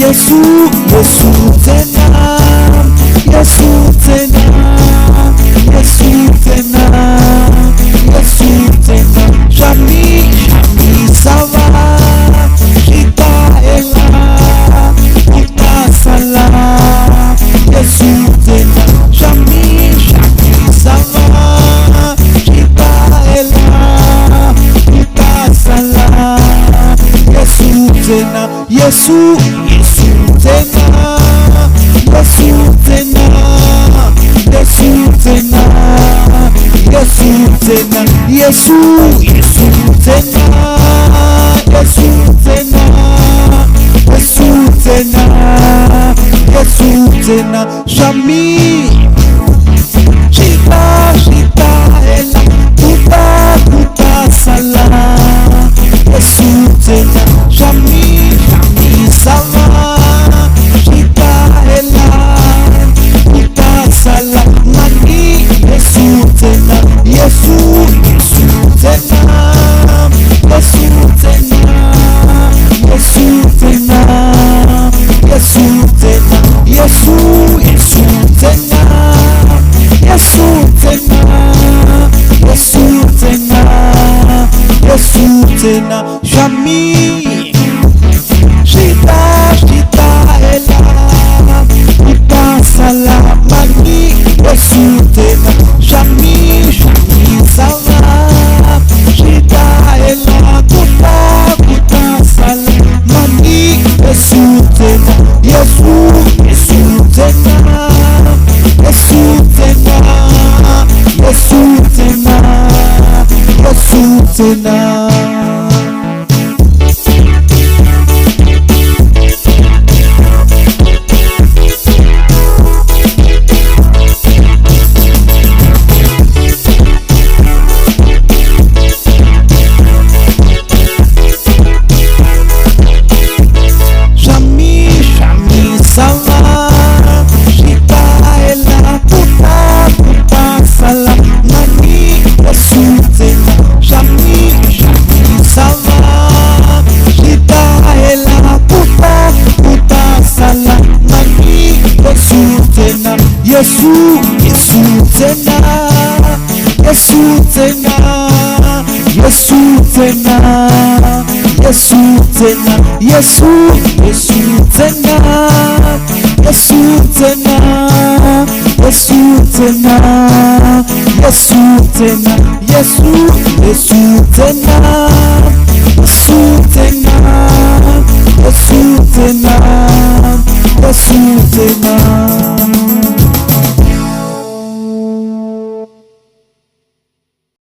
Yesu, Yesu tena, Yesu tena, Yesu tena, Yesu tena. Jamais, jamais ça va. Kita ela, kita sala. Yesu tena, jamais, jamais ça va. Kita ela, kita sala. Yesu tena, Yesu, Yesu tena, Yesu tena, Yesu tena, Yesu tena, Yesu, Yesu tena, Yesu tena, Yesu tena, Yesu tena. Jamais, shita, shita ela, kuta, kuta sala. Yesu tena, jamais, jamais ça va. Shita ela, kuta sala. Mani, Yesu tena, Yesu, Yesu tena, Yesu tena, Yesu tena, Yesu tena, Yesu, Yesu tena, Yesu tena, Yesu tena, Yesu tena. Jamais, shita, shita ela, kuta sala. Mani, Yesu tena, jamais, jamais ça va. Shita ela, kuta, kuta sala. Mani, Yesu tena, Yesu, Yesu tena, Yesu tena, Yesu tena, Yesu tena. Yesu, Yesu tena, Yesu tena, Yesu tena, Yesu tena, Yesu, Yesu tena, Yesu tena, Yesu tena, Yesu tena, Yesu, Yesu tena, Yesu tena, Yesu tena, Yesu tena.